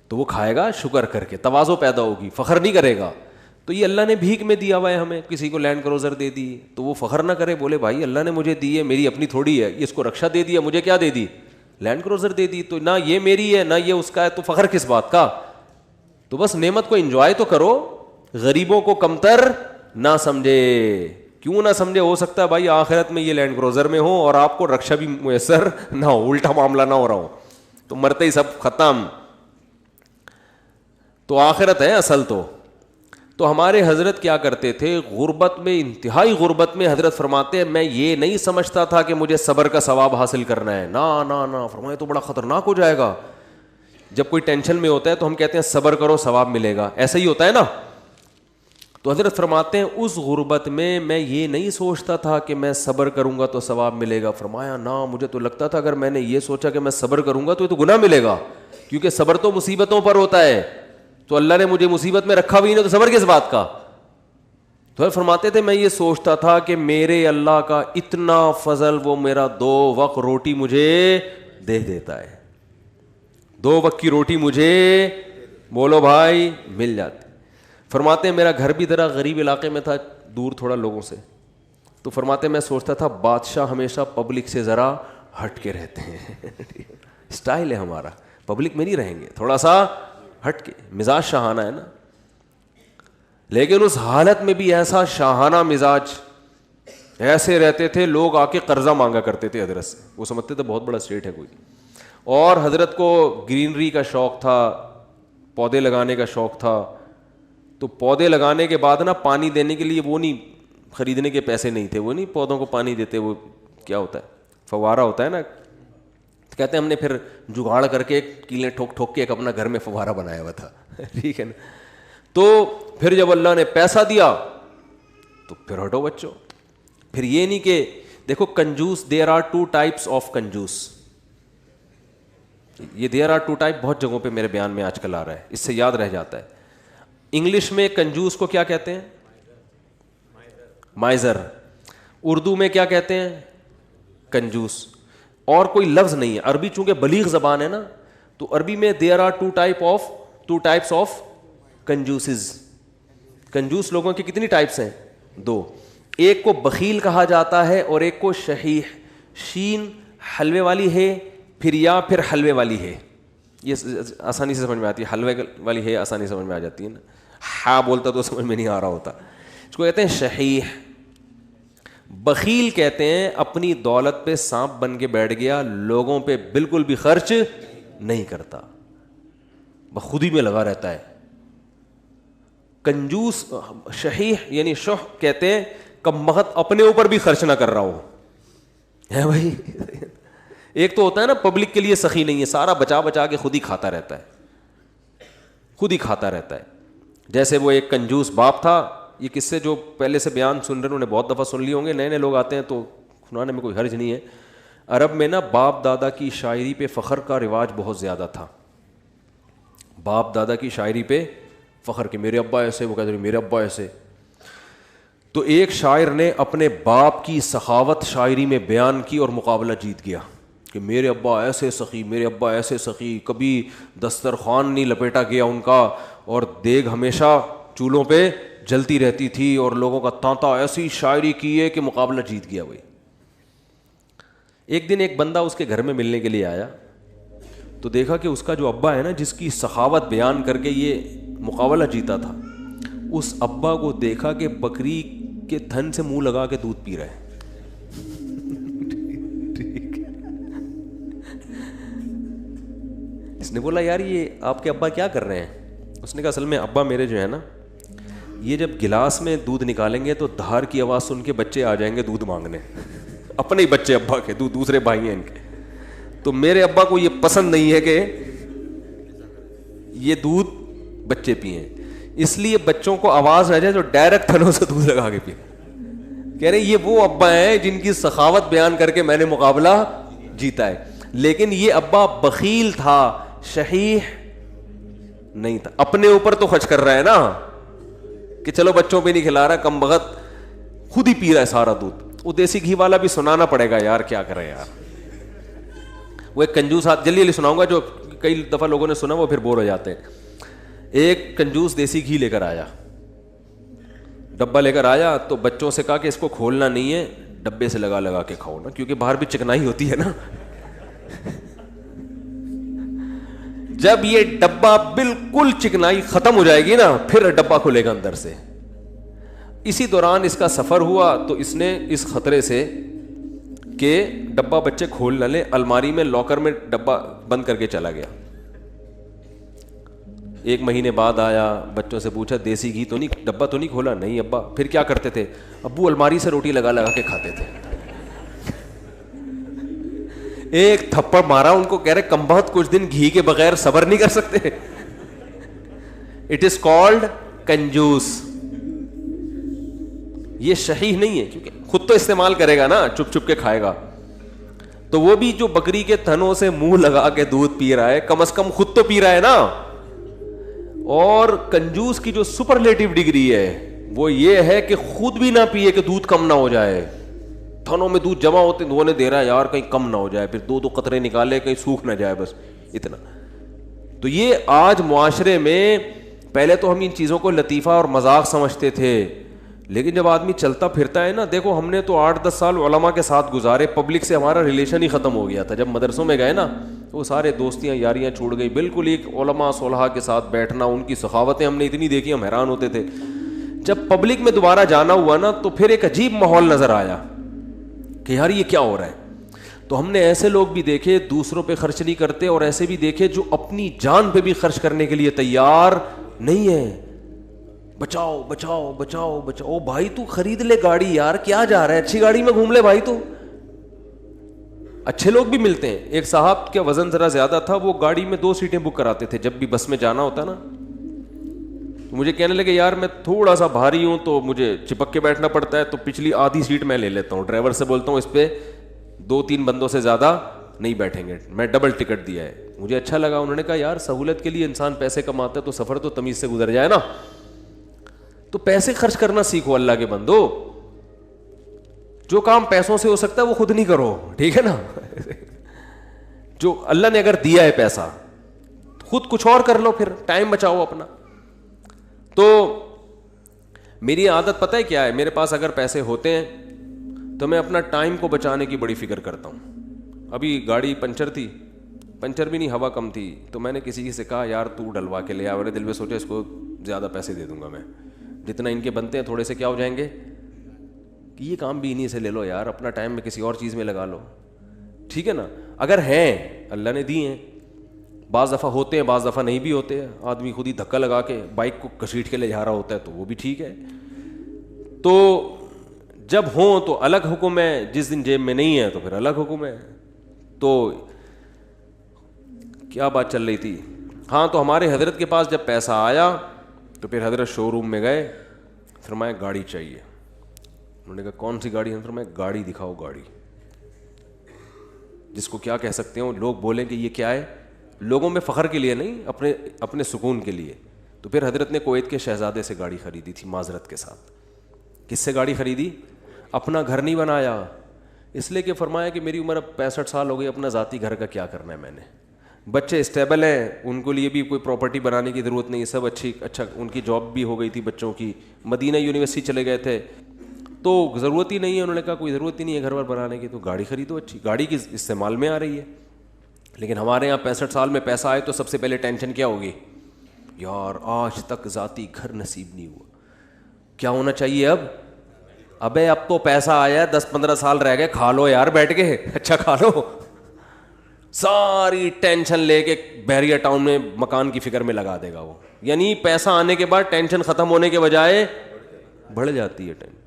تو وہ کھائے گا شکر کر کے, تواضع پیدا ہوگی, فخر نہیں کرے گا. تو یہ اللہ نے بھیک میں دیا ہوا ہے ہمیں, کسی کو لینڈ کروزر دے دی تو وہ فخر نہ کرے, بولے بھائی اللہ نے مجھے دی ہے, میری اپنی تھوڑی ہے, اس کو رکشا دے دیا, مجھے کیا دے دی, لینڈ کروزر دے دی, تو نہ یہ میری ہے نہ یہ اس کا ہے, تو فخر کس بات کا. تو بس نعمت کو انجوائے تو کرو, غریبوں کو کمتر نہ سمجھے. کیوں نہ سمجھے, ہو سکتا ہے بھائی آخرت میں یہ لینڈ کروزر میں ہو اور آپ کو رکشا بھی میسر نہ ہو, الٹا معاملہ نہ ہو رہا ہو, تو مرتے ہی سب ختم. تو آخرت ہے اصل. تو ہمارے حضرت کیا کرتے تھے, غربت میں, انتہائی غربت میں, حضرت فرماتے ہیں میں یہ نہیں سمجھتا تھا کہ مجھے صبر کا ثواب حاصل کرنا ہے, نہ فرمائے تو بڑا خطرناک ہو جائے گا. جب کوئی ٹینشن میں ہوتا ہے تو ہم کہتے ہیں صبر کرو ثواب ملے گا, ایسا ہی ہوتا ہے نا. تو حضرت فرماتے ہیں اس غربت میں یہ نہیں سوچتا تھا کہ میں صبر کروں گا تو ثواب ملے گا. فرمایا نہ, مجھے تو لگتا تھا اگر میں نے یہ سوچا کہ میں صبر کروں گا تو یہ تو گناہ ملے گا, کیونکہ صبر تو مصیبتوں پر ہوتا ہے, تو اللہ نے مجھے مصیبت میں رکھا بھی نہیں تو صبر کس بات کا. تو فرماتے تھے میں یہ سوچتا تھا کہ میرے اللہ کا اتنا فضل, وہ میرا 2 وقت روٹی مجھے دے دیتا ہے, 2 وقت کی روٹی مجھے, بولو بھائی, مل جاتی. فرماتے ہیں میرا گھر بھی ذرا غریب علاقے میں تھا, دور تھوڑا لوگوں سے, تو فرماتے ہیں میں سوچتا تھا بادشاہ ہمیشہ پبلک سے ذرا ہٹ کے رہتے ہیں, اسٹائل ہے ہمارا, پبلک میں نہیں رہیں گے, تھوڑا سا ہٹ کے, مزاج شاہانہ ہے نا. لیکن اس حالت میں بھی ایسا شاہانہ مزاج, ایسے رہتے تھے لوگ آ کے قرضہ مانگا کرتے تھے حضرت سے, وہ سمجھتے تھے بہت بڑا اسٹیٹ ہے کوئی. اور حضرت کو گرینری کا شوق تھا, پودے لگانے کا شوق تھا, تو پودے لگانے کے بعد نا پانی دینے کے لیے وہ نہیں, خریدنے کے پیسے نہیں تھے, وہ نہیں پودوں کو پانی دیتے, وہ کیا ہوتا ہے, فوارہ ہوتا ہے نا, کہتے ہیں ہم نے پھر جگاڑ کر کے کیلیں ٹھوک کے ایک اپنا گھر میں فوارہ بنایا ہوا تھا, ٹھیک ہے نا. تو پھر جب اللہ نے پیسہ دیا تو پھر ہٹو بچوں. پھر یہ نہیں کہ دیکھو کنجوس, دیر آر 2 ٹائپس آف کنجوس, یہ دیر آر 2 ٹائپ بہت جگہوں پہ میرے بیان میں آج کل آ رہا ہے, اس سے یاد رہ جاتا ہے. انگلش میں کنجوس کو کیا کہتے ہیں, مائزر. اردو میں کیا کہتے ہیں, کنجوس. اور کوئی لفظ نہیں ہے. عربی چونکہ بلیغ زبان ہے نا, تو عربی میں دیر آر 2 ٹائپس آف کنجوسز. کنجوس لوگوں کی کتنی ٹائپس ہیں, 2. ایک کو بخیل کہا جاتا ہے اور ایک کو شحیح, شین حلوے والی ہے, پھر حلوے والی ہے. یہ آسانی سے سمجھ میں آتی ہے, حلوے والی ہے آسانی سے سمجھ میں آ جاتی ہے نا, ہاں بولتا تو سمجھ میں نہیں آ رہا ہوتا. اس کو کہتے ہیں شحیح. بخیل کہتے ہیں اپنی دولت پہ سانپ بن کے بیٹھ گیا, لوگوں پہ بالکل بھی خرچ نہیں کرتا, خود ہی میں لگا رہتا ہے. کنجوس, شحیح یعنی شح کہتے ہیں کم بخت اپنے اوپر بھی خرچ نہ کر رہا ہو, ہے بھائی. ایک تو ہوتا ہے نا پبلک کے لیے سخی نہیں ہے, سارا بچا کے خود ہی کھاتا رہتا ہے, جیسے وہ ایک کنجوس باپ تھا. یہ قصے جو پہلے سے بیان سن رہے ہیں انہوں نے بہت دفعہ سن لیے ہوں گے, نئے لوگ آتے ہیں تو سنانے میں کوئی حرج نہیں ہے. عرب میں نا باپ دادا کی شاعری پہ فخر کا رواج بہت زیادہ تھا. باپ دادا کی شاعری پہ فخر کہ میرے ابا ایسے, وہ کہتے ہیں میرے ابا ایسے. تو ایک شاعر نے اپنے باپ کی سخاوت شاعری میں بیان کی اور مقابلہ جیت گیا کہ میرے ابا ایسے سخی, کبھی دسترخوان نہیں لپیٹا گیا ان کا, اور دیگ ہمیشہ چولہوں پہ جلتی رہتی تھی, اور لوگوں کا تانتا ایسی شاعری کی ہے کہ مقابلہ جیت گیا. بھائی ایک دن ایک بندہ اس کے گھر میں ملنے کے لیے آیا, تو دیکھا کہ اس کا جو ابا ہے نا, جس کی سخاوت بیان کر کے یہ مقابلہ جیتا تھا, اس ابا کو دیکھا کہ بکری کے تھن سے منہ لگا کے دودھ پی رہا ہے. اس نے بولا یار یہ آپ کے ابا کیا کر رہے ہیں؟ اس نے کہا اصل میں ابا میرے جو ہے نا, یہ جب گلاس میں دودھ نکالیں گے تو دھار کی آواز سن کے بچے آ جائیں گے دودھ مانگنے, اپنے ہی بچے ابا کے, دوسرے بھائی ہیں ان کے. تو میرے ابا کو یہ پسند نہیں ہے کہ یہ دودھ بچے پئیں, اس لیے بچوں کو آواز نہ جائے تو ڈائریکٹ تھنوں سے دودھ لگا کے پئیں. کہہ رہے یہ وہ ابا ہیں جن کی سخاوت بیان کر کے میں نے مقابلہ جیتا ہے. لیکن یہ ابا بخیل تھا, شحیح نہیں تھا. اپنے اوپر تو خرچ کر رہا ہے نا کہ چلو بچوں پہ نہیں کھلا رہا, کم بخت خود ہی پی رہا ہے سارا دودھ. وہ دیسی گھی والا بھی سنانا پڑے گا یار, کیا کرے یار. وہ ایک کنجوس, جلدی جلدی سناؤں گا, جو کئی دفعہ لوگوں نے سنا وہ پھر بور ہو جاتے ہیں. ایک کنجوس دیسی گھی لے کر آیا, ڈبہ لے کر آیا, تو بچوں سے کہا کہ اس کو کھولنا نہیں ہے, ڈبے سے لگا لگا کے کھاؤ نا, کیونکہ باہر بھی چکنائی ہوتی ہے نا. جب یہ ڈبہ بالکل چکنائی ختم ہو جائے گی نا, پھر ڈبہ کھلے گا اندر سے. اسی دوران اس کا سفر ہوا تو اس نے اس خطرے سے کہ ڈبہ بچے کھول نہ لیں, الماری میں لاکر میں ڈبہ بند کر کے چلا گیا. 1 مہینے بعد آیا, بچوں سے پوچھا دیسی گھی تو نہیں, ڈبہ تو نہیں کھولا؟ نہیں ابا. پھر کیا کرتے تھے؟ ابو الماری سے روٹی لگا لگا کے کھاتے تھے. ایک تھپڑ مارا ان کو, کہہ رہے کم بہت کچھ دن گھی کے بغیر صبر نہیں کر سکتے. اٹ از کالڈ کنجوس. یہ صحیح نہیں ہے, کیونکہ خود تو استعمال کرے گا نا, چپ چپ کے کھائے گا. تو وہ بھی جو بکری کے تھنوں سے منہ لگا کے دودھ پی رہا ہے, کم از کم خود تو پی رہا ہے نا. اور کنجوس کی جو سپرلیٹو ڈگری ہے وہ یہ ہے کہ خود بھی نہ پیے کہ دودھ کم نہ ہو جائے. تھنوں میں دودھ جمع ہوتے, دھونے دے رہا ہے یار کہیں کم نہ ہو جائے, پھر 2 قطرے نکالے کہیں سوکھ نہ جائے, بس اتنا. تو یہ آج معاشرے میں, پہلے تو ہم ان چیزوں کو لطیفہ اور مذاق سمجھتے تھے, لیکن جب آدمی چلتا پھرتا ہے نا, دیکھو ہم نے تو 8-10 سال علماء کے ساتھ گزارے, پبلک سے ہمارا ریلیشن ہی ختم ہو گیا تھا. جب مدرسوں میں گئے نا وہ سارے دوستیاں یاریاں چھوڑ گئی, بالکل ایک علماء صلحاء کے ساتھ بیٹھنا, ان کی سخاوتیں ہم نے اتنی دیکھی ہم حیران ہوتے تھے. جب پبلک میں دوبارہ جانا ہوا نا تو پھر ایک عجیب ماحول نظر آیا کہ یار یہ کیا ہو رہا ہے. تو ہم نے ایسے لوگ بھی دیکھے دوسروں پہ خرچ نہیں کرتے, اور ایسے بھی دیکھے جو اپنی جان پہ بھی خرچ کرنے کے لیے تیار نہیں ہے. بچاؤ بچاؤ بچاؤ بچاؤ. بھائی تو خرید لے گاڑی یار, کیا جا رہا ہے, اچھی گاڑی میں گھوم لے بھائی. تو اچھے لوگ بھی ملتے ہیں. ایک صاحب کا وزن ذرا زیادہ تھا, وہ گاڑی میں 2 سیٹیں بک کراتے تھے جب بھی بس میں جانا ہوتا نا. تو مجھے کہنے لگے یار میں تھوڑا سا بھاری ہوں تو مجھے چپک کے بیٹھنا پڑتا ہے, تو پچھلی آدھی سیٹ میں لے لیتا ہوں. ڈرائیور سے بولتا ہوں اس پہ 2-3 بندوں سے زیادہ نہیں بیٹھیں گے, میں ڈبل ٹکٹ دیا ہے. مجھے اچھا لگا. انہوں نے کہا یار سہولت کے لیے انسان پیسے کماتا ہے تو سفر تو تمیز سے گزر جائے نا. تو پیسے خرچ کرنا سیکھو اللہ کے بندو. جو کام پیسوں سے ہو سکتا ہے وہ خود نہیں کرو, ٹھیک ہے نا. جو اللہ نے اگر دیا ہے پیسہ, خود کچھ اور کر لو, پھر ٹائم بچاؤ اپنا. تو میری عادت پتہ ہے کیا ہے, میرے پاس اگر پیسے ہوتے ہیں تو میں اپنا ٹائم کو بچانے کی بڑی فکر کرتا ہوں. ابھی گاڑی پنچر تھی, پنچر بھی نہیں, ہوا کم تھی, تو میں نے کسی سے کہا یار تو ڈلوا کے لے آ. میرے دل میں سوچا اس کو زیادہ پیسے دے دوں گا میں, جتنا ان کے بنتے ہیں تھوڑے سے کیا ہو جائیں گے, کہ یہ کام بھی انہیں سے لے لو یار, اپنا ٹائم میں کسی اور چیز میں لگا لو, ٹھیک ہے نا. اگر ہیں اللہ نے دی ہیں, بعض دفعہ ہوتے ہیں بعض دفعہ نہیں بھی ہوتے ہیں. آدمی خود ہی دھکا لگا کے بائک کو گھسیٹ کے لے جا رہا ہوتا ہے تو وہ بھی ٹھیک ہے. تو جب ہوں تو الگ حکم ہے, جس دن جیب میں نہیں ہے تو پھر الگ حکم ہے. تو کیا بات چل رہی تھی, ہاں, تو ہمارے حضرت کے پاس جب پیسہ آیا تو پھر حضرت شو روم میں گئے, فرمایا گاڑی چاہیے. انہوں نے کہا کون سی گاڑی ہے؟ فرمایا گاڑی دکھاؤ, گاڑی جس کو کیا کہہ سکتے ہو, لوگ بولیں کہ یہ کیا ہے, لوگوں میں فخر کے لیے نہیں, اپنے سکون کے لیے. تو پھر حضرت نے کویت کے شہزادے سے گاڑی خریدی تھی معذرت کے ساتھ. کس سے گاڑی خریدی؟ اپنا گھر نہیں بنایا, اس لیے کہ فرمایا کہ میری عمر اب 65 سال ہو گئی, اپنا ذاتی گھر کا کیا کرنا ہے میں نے. بچے اسٹیبل ہیں, ان کو لیے بھی کوئی پراپرٹی بنانے کی ضرورت نہیں, سب اچھا ان کی جاب بھی ہو گئی تھی بچوں کی, مدینہ یونیورسٹی چلے گئے تھے, تو ضرورت ہی نہیں ہے. انہوں نے کہا کوئی ضرورت ہی نہیں ہے گھر ور بنانے کی, تو گاڑی خریدو اچھی, گاڑی کی استعمال میں آ رہی ہے. لیکن ہمارے یہاں 65 سال میں پیسہ آئے تو سب سے پہلے ٹینشن کیا ہوگی, یار آج تک ذاتی گھر نصیب نہیں ہوا. کیا ہونا چاہیے ابے اب تو پیسہ آیا, 10-15 سال رہ گئے, کھا لو یار بیٹھ کے, اچھا کھا لو. ساری ٹینشن لے کے بحریہ ٹاؤن میں مکان کی فکر میں لگا دے گا وہ. یعنی پیسہ آنے کے بعد ٹینشن ختم ہونے کے بجائے بڑھ جاتی ہے ٹینشن.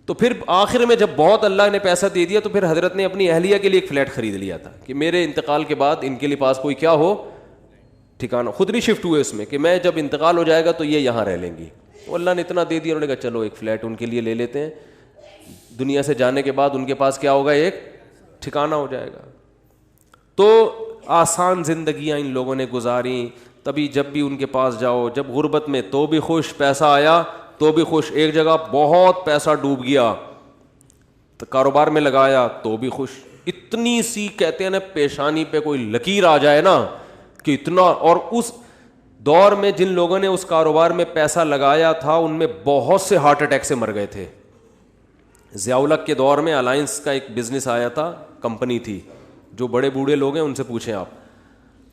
تو پھر آخر میں جب بہت اللہ نے پیسہ دے دیا تو پھر حضرت نے اپنی اہلیہ کے لیے ایک فلیٹ خرید لیا تھا کہ میرے انتقال کے بعد ان کے لیے پاس کوئی کیا ہو ٹھکانہ. خود نہیں شفٹ ہوئے اس میں کہ میں جب انتقال ہو جائے گا تو یہ یہاں رہ لیں گی. وہ اللہ نے اتنا دے دیا, انہوں نے کہا چلو ایک فلیٹ ان کے لیے لے لیتے ہیں, دنیا سے جانے کے بعد ان کے پاس کیا ہوگا, ایک ٹھکانہ ہو جائے گا. تو آسان زندگیاں ان لوگوں نے گزاریں, تبھی جب بھی ان کے پاس جاؤ, جب غربت میں تو بھی خوش, پیسہ آیا تو بھی خوش, ایک جگہ بہت پیسہ ڈوب گیا تو کاروبار میں لگایا تو بھی خوش. اتنی سی کہتے ہیں نا پیشانی پہ کوئی لکیر آ جائے نا کہ اتنا. اور اس دور میں جن لوگوں نے اس کاروبار میں پیسہ لگایا تھا ان میں بہت سے ہارٹ اٹیک سے مر گئے تھے. ضیاء الحق کے دور میں الائنس کا ایک بزنس آیا تھا, کمپنی تھی, جو بڑے بوڑھے لوگ ہیں ان سے پوچھیں آپ,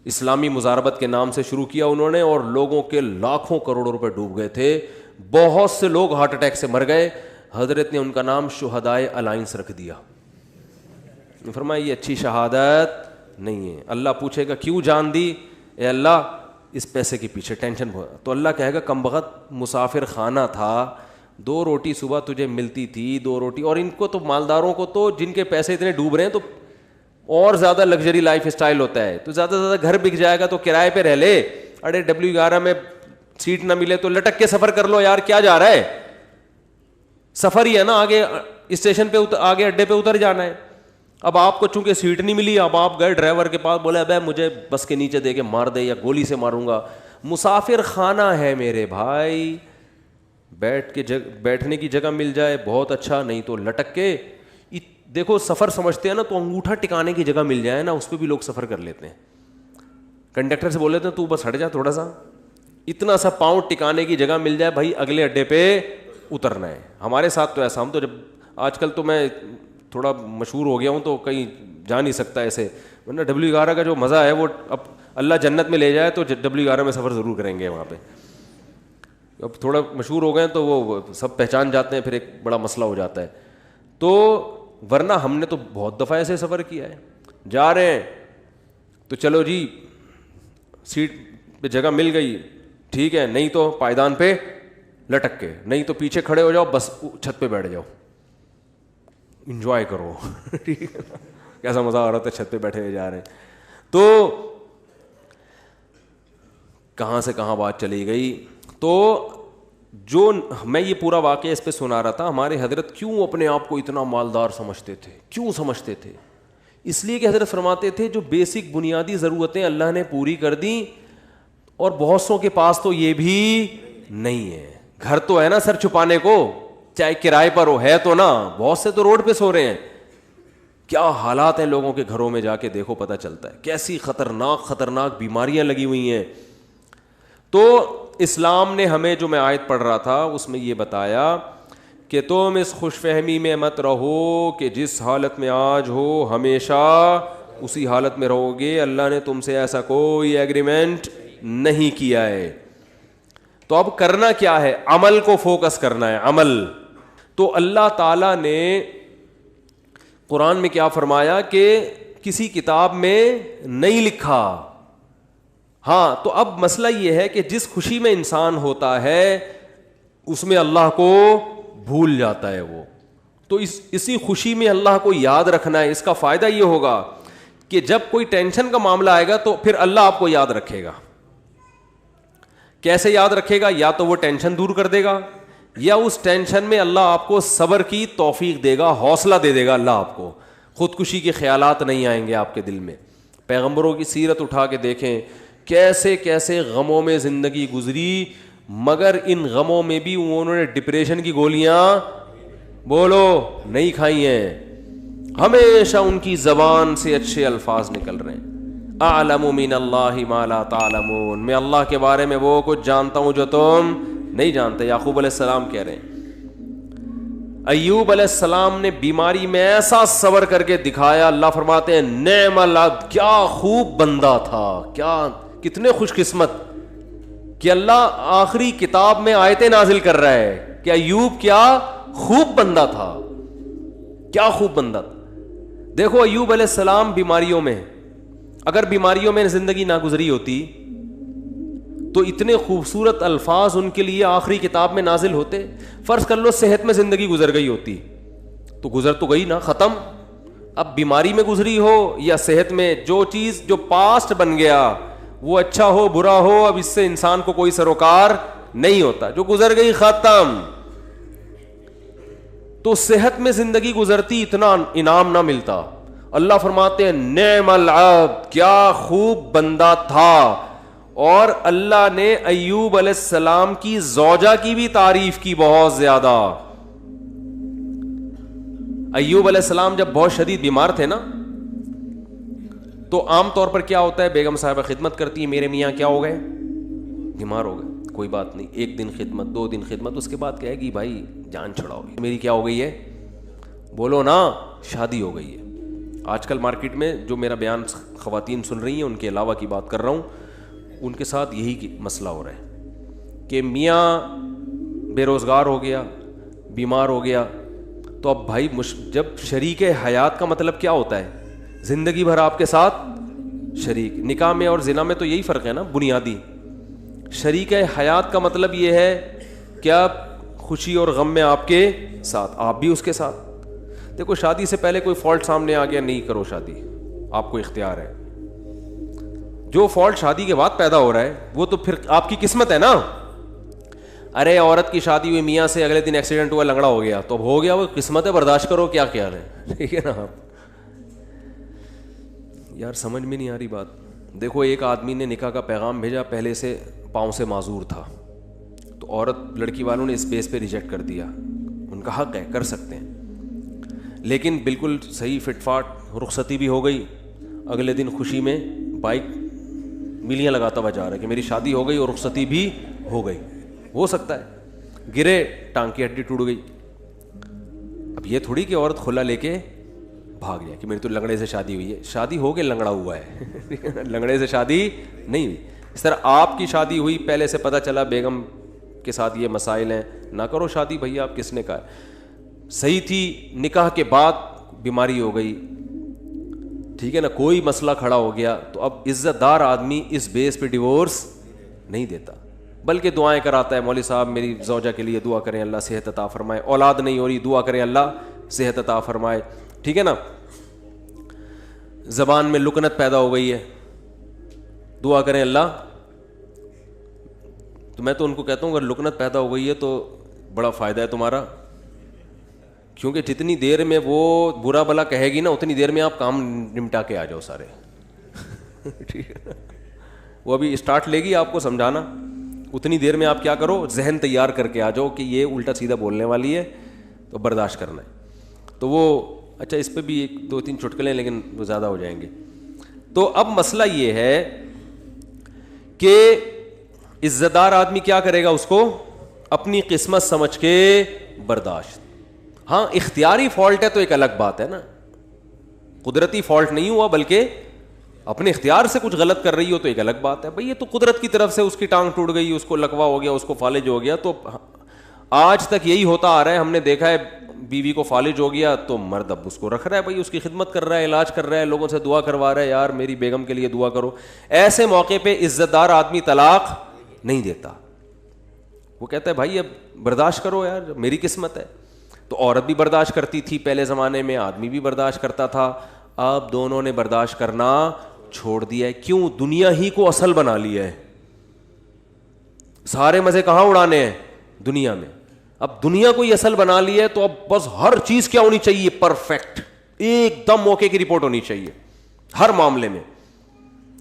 اسلامی مزاربت کے نام سے شروع کیا انہوں نے, اور لوگوں کے لاکھوں کروڑوں روپے ڈوب گئے تھے, بہت سے لوگ ہارٹ اٹیک سے مر گئے. حضرت نے ان کا نام شہدائے الائنس رکھ دیا. فرمایا یہ اچھی شہادت نہیں ہے. اللہ پوچھے گا کیوں جان دی؟ اے اللہ اس پیسے کے پیچھے ٹینشن ہوا. تو اللہ کہے گا کم بخت مسافر خانہ تھا, 2 روٹی صبح تجھے ملتی تھی, 2 روٹی. اور ان کو تو مالداروں کو تو جن کے پیسے اتنے ڈوب رہے ہیں تو اور زیادہ لگژری لائف اسٹائل ہوتا ہے, تو زیادہ سے زیادہ گھر بک جائے گا تو کرائے پہ رہ لے. اڑے W11 میں سیٹ نہ ملے تو لٹک کے سفر کر لو یار, کیا جا رہا ہے, سفر ہی ہے نا, آگے اسٹیشن پہ آگے اڈے پہ اتر جانا ہے. اب آپ کو چونکہ سیٹ نہیں ملی, اب آپ گئے ڈرائیور کے پاس, بولے ابے مجھے بس کے نیچے دے کے مار دے یا گولی سے ماروں گا. مسافر خانہ ہے میرے بھائی, بیٹھنے کی جگہ مل جائے بہت اچھا, نہیں تو لٹک کے. دیکھو سفر سمجھتے ہیں نا, تو انگوٹھا ٹکانے کی جگہ مل جائے نا, اس پہ بھی لوگ سفر کر لیتے ہیں. کنڈکٹر سے بول لیتے ہیں تو بس ہٹ جا تھوڑا سا, اتنا سا پاؤں ٹکانے کی جگہ مل جائے بھائی, اگلے اڈے پہ اترنا ہے. ہمارے ساتھ تو ایسا, ہم تو جب آج کل تو میں تھوڑا مشہور ہو گیا ہوں تو کہیں جا نہیں سکتا ایسے, ورنہ W11 کا جو مزہ ہے وہ اب اللہ جنت میں لے جائے تو W11 میں سفر ضرور کریں گے وہاں پہ. اب تھوڑا مشہور ہو گئے تو وہ سب پہچان جاتے ہیں, پھر ایک بڑا مسئلہ ہو جاتا ہے. تو ورنہ ہم نے تو بہت دفعہ ایسے سفر کیا ہے. جا رہے ہیں تو چلو جی سیٹ پہ جگہ مل گئی ٹھیک ہے, نہیں تو پائیدان پہ لٹک کے, نہیں تو پیچھے کھڑے ہو جاؤ, بس چھت پہ بیٹھ جاؤ, انجوائے کرو. ٹھیک ہے, کیسا مزہ آ رہا تھا چھت پہ بیٹھے ہوئے جا رہے ہیں. تو کہاں سے کہاں بات چلی گئی. تو جو میں یہ پورا واقعہ اس پہ سنا رہا تھا, ہمارے حضرت کیوں اپنے آپ کو اتنا مالدار سمجھتے تھے, کیوں سمجھتے تھے؟ اس لیے کہ حضرت فرماتے تھے جو بیسک بنیادی ضرورتیں اللہ نے پوری کر دیں, اور بہت سوں کے پاس تو یہ بھی نہیں ہے. گھر تو ہے نا سر چھپانے کو, چاہے کرائے پر ہو, ہے تو نا, بہت سے تو روڈ پہ سو رہے ہیں. کیا حالات ہیں لوگوں کے گھروں میں, جا کے دیکھو پتہ چلتا ہے کیسی خطرناک بیماریاں لگی ہوئی ہیں. تو اسلام نے ہمیں, جو میں آیت پڑھ رہا تھا اس میں یہ بتایا کہ تم اس خوش فہمی میں مت رہو کہ جس حالت میں آج ہو ہمیشہ اسی حالت میں رہو گے. اللہ نے تم سے ایسا کوئی ایگریمنٹ نہیں کیا ہے. تو اب کرنا کیا ہے؟ عمل کو فوکس کرنا ہے, عمل. تو اللہ تعالیٰ نے قرآن میں کیا فرمایا کہ کسی کتاب میں نہیں لکھا. ہاں, تو اب مسئلہ یہ ہے کہ جس خوشی میں انسان ہوتا ہے اس میں اللہ کو بھول جاتا ہے وہ. تو اسی خوشی میں اللہ کو یاد رکھنا ہے. اس کا فائدہ یہ ہوگا کہ جب کوئی ٹینشن کا معاملہ آئے گا تو پھر اللہ آپ کو یاد رکھے گا. کیسے یاد رکھے گا؟ یا تو وہ ٹینشن دور کر دے گا, یا اس ٹینشن میں اللہ آپ کو صبر کی توفیق دے گا, حوصلہ دے دے گا اللہ آپ کو. خودکشی کے خیالات نہیں آئیں گے آپ کے دل میں. پیغمبروں کی سیرت اٹھا کے دیکھیں, کیسے کیسے غموں میں زندگی گزری, مگر ان غموں میں بھی انہوں نے ڈپریشن کی گولیاں بولو نہیں کھائی ہیں. ہمیشہ ان کی زبان سے اچھے الفاظ نکل رہے ہیں. اعلم من اللہ ما لا تعلمون, میں اللہ کے بارے میں وہ کچھ جانتا ہوں جو تم نہیں جانتے. یعقوب علیہ السلام کہہ رہے ہیں. ایوب علیہ السلام نے بیماری میں ایسا صبر کر کے دکھایا, اللہ فرماتے ہیں نعم العبد, کیا خوب بندہ تھا, کیا کتنے خوش قسمت کہ اللہ آخری کتاب میں آیتیں نازل کر رہا ہے کہ ایوب کیا خوب بندہ تھا, کیا خوب بندہ تھا. دیکھو ایوب علیہ السلام بیماریوں میں, اگر بیماریوں میں زندگی نہ گزری ہوتی تو اتنے خوبصورت الفاظ ان کے لیے آخری کتاب میں نازل ہوتے. فرض کر لو صحت میں زندگی گزر گئی ہوتی تو گزر تو گئی نا, ختم. اب بیماری میں گزری ہو یا صحت میں, جو چیز جو پاسٹ بن گیا وہ اچھا ہو برا ہو, اب اس سے انسان کو کوئی سروکار نہیں ہوتا, جو گزر گئی ختم. تو صحت میں زندگی گزرتی اتنا انعام نہ ملتا. اللہ فرماتے ہیں نعم العبد, کیا خوب بندہ تھا. اور اللہ نے ایوب علیہ السلام کی زوجہ کی بھی تعریف کی بہت زیادہ. ایوب علیہ السلام جب بہت شدید بیمار تھے نا, تو عام طور پر کیا ہوتا ہے, بیگم صاحبہ خدمت کرتی ہے, میرے میاں کیا ہو گئے, بیمار ہو گئے, کوئی بات نہیں, 1 دن خدمت, 2 دن خدمت, اس کے بعد کہے گی بھائی جان چھڑاؤ, میری کیا ہو گئی ہے, بولو نا, شادی ہو گئی ہے. آج کل مارکیٹ میں جو میرا بیان خواتین سن رہی ہیں ان کے علاوہ کی بات کر رہا ہوں, ان کے ساتھ یہی مسئلہ ہو رہا ہے کہ میاں بے روزگار ہو گیا, بیمار ہو گیا, تو اب بھائی جب شریک حیات کا مطلب کیا ہوتا ہے, زندگی بھر آپ کے ساتھ شریک. نکاح میں اور زنا میں تو یہی فرق ہے نا بنیادی. شریک حیات کا مطلب یہ ہے کیا خوشی اور غم میں آپ کے ساتھ, آپ بھی اس کے ساتھ. دیکھو شادی سے پہلے کوئی فالٹ سامنے آ گیا, نہیں کرو شادی, آپ کو اختیار ہے. جو فالٹ شادی کے بعد پیدا ہو رہا ہے وہ تو پھر آپ کی قسمت ہے نا. ارے عورت کی شادی ہوئی میاں سے, اگلے دن ایکسیڈنٹ ہوا, لنگڑا ہو گیا, تو اب ہو گیا, وہ قسمت ہے, برداشت کرو, کیا خیال ہے, ٹھیک ہے نا. آپ یار سمجھ میں نہیں آ رہی بات. دیکھو ایک آدمی نے نکاح کا پیغام بھیجا, پہلے سے پاؤں سے معذور تھا, تو عورت لڑکی والوں نے اس بیس پہ ریجیکٹ کر دیا. ان کا حق ہے, کر سکتے ہیں, لیکن بالکل صحیح فٹ فاٹ رخصتی بھی ہو گئی. اگلے دن خوشی میں بائک میلیاں لگاتا ہوا جا رہا ہے کہ میری شادی ہو گئی اور رخصتی بھی ہو گئی. ہو سکتا ہے گرے, ٹانگ کی ہڈی ٹوٹ گئی. اب یہ تھوڑی کہ عورت کھلا لے کے بھاگ جائے کہ میری تو لنگڑے سے شادی ہوئی ہے. شادی ہو کے لنگڑا ہوا ہے, لنگڑے سے شادی نہیں ہوئی. اس طرح آپ کی شادی ہوئی, پہلے سے پتہ چلا بیگم کے ساتھ یہ مسائل ہیں, نہ کرو شادی بھیا. آپ کس نے کہا, صحیح تھی, نکاح کے بعد بیماری ہو گئی, ٹھیک ہے نا, کوئی مسئلہ کھڑا ہو گیا, تو اب عزت دار آدمی اس بیس پہ ڈیورس نہیں دیتا, بلکہ دعائیں کراتا ہے. مولوی صاحب میری زوجہ کے لیے دعا کریں, اللہ صحت عطا فرمائے. اولاد نہیں ہو رہی, دعا کریں اللہ صحت عطا فرمائے, ٹھیک ہے نا. زبان میں لکنت پیدا ہو گئی ہے, دعا کریں اللہ. تو میں تو ان کو کہتا ہوں اگر لکنت پیدا ہو گئی ہے تو بڑا فائدہ ہے تمہارا, کیونکہ جتنی دیر میں وہ برا بلا کہے گی نا, اتنی دیر میں آپ کام نمٹا کے آ جاؤ سارے, ٹھیک ہے. وہ ابھی اسٹارٹ لے گی آپ کو سمجھانا, اتنی دیر میں آپ کیا کرو, ذہن تیار کر کے آ جاؤ کہ یہ الٹا سیدھا بولنے والی ہے, تو برداشت کرنا ہے. تو وہ اچھا اس پہ بھی 1-2-3 چٹکلے, لیکن وہ زیادہ ہو جائیں گے. تو اب مسئلہ یہ ہے کہ عزت دار آدمی کیا کرے گا, اس کو اپنی قسمت سمجھ کے برداشت. ہاں اختیاری فالٹ ہے تو ایک الگ بات ہے نا, قدرتی فالٹ نہیں ہوا بلکہ اپنے اختیار سے کچھ غلط کر رہی ہو تو ایک الگ بات ہے. بھئی یہ تو قدرت کی طرف سے اس کی ٹانگ ٹوٹ گئی, اس کو لکوا ہو گیا, اس کو فالج ہو گیا. تو آج تک یہی ہوتا آ رہا ہے, ہم نے دیکھا ہے بیوی کو فالج ہو گیا تو مرد اب اس کو رکھ رہا ہے, بھائی اس کی خدمت کر رہا ہے, علاج کر رہا ہے, لوگوں سے دعا کروا رہا ہے, یار میری بیگم کے لیے دعا کرو. ایسے موقع پہ عزت دار آدمی طلاق نہیں دیتا, وہ کہتا ہے بھائی اب برداشت کرو یار, میری قسمت ہے. تو عورت بھی برداشت کرتی تھی پہلے زمانے میں, آدمی بھی برداشت کرتا تھا. اب دونوں نے برداشت کرنا چھوڑ دیا ہے. کیوں؟ دنیا ہی کو اصل بنا لیا ہے. سارے مزے کہاں اڑانے ہیں؟ دنیا میں. اب دنیا کو ہی اصل بنا لیا ہے, تو اب بس ہر چیز کیا ہونی چاہیے؟ پرفیکٹ, ایک دم موقع کی رپورٹ ہونی چاہیے ہر معاملے میں.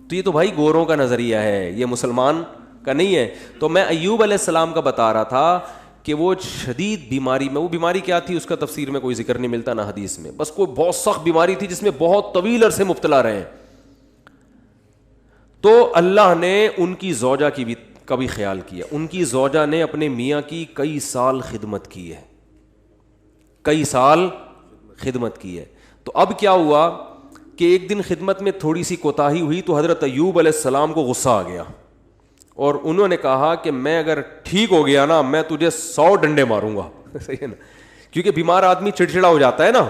تو یہ تو بھائی گوروں کا نظریہ ہے, یہ مسلمان کا نہیں ہے. تو میں ایوب علیہ السلام کا بتا رہا تھا کہ وہ شدید بیماری میں, وہ بیماری کیا تھی اس کا تفسیر میں کوئی ذکر نہیں ملتا نہ حدیث میں, بس کوئی بہت سخت بیماری تھی جس میں بہت طویل عرصے مبتلا رہے. تو اللہ نے ان کی زوجہ کی بھی کا بھی خیال کیا. ان کی زوجہ نے اپنے میاں کی کئی سال خدمت کی ہے, کئی سال خدمت کی ہے. تو اب کیا ہوا کہ ایک دن خدمت میں تھوڑی سی کوتاہی ہوئی تو حضرت ایوب علیہ السلام کو غصہ آ گیا, اور انہوں نے کہا کہ میں اگر ٹھیک ہو گیا نا, میں تجھے 100 ڈنڈے ماروں گا. صحیح ہے نا, کیونکہ بیمار آدمی چڑچڑا ہو جاتا ہے نا,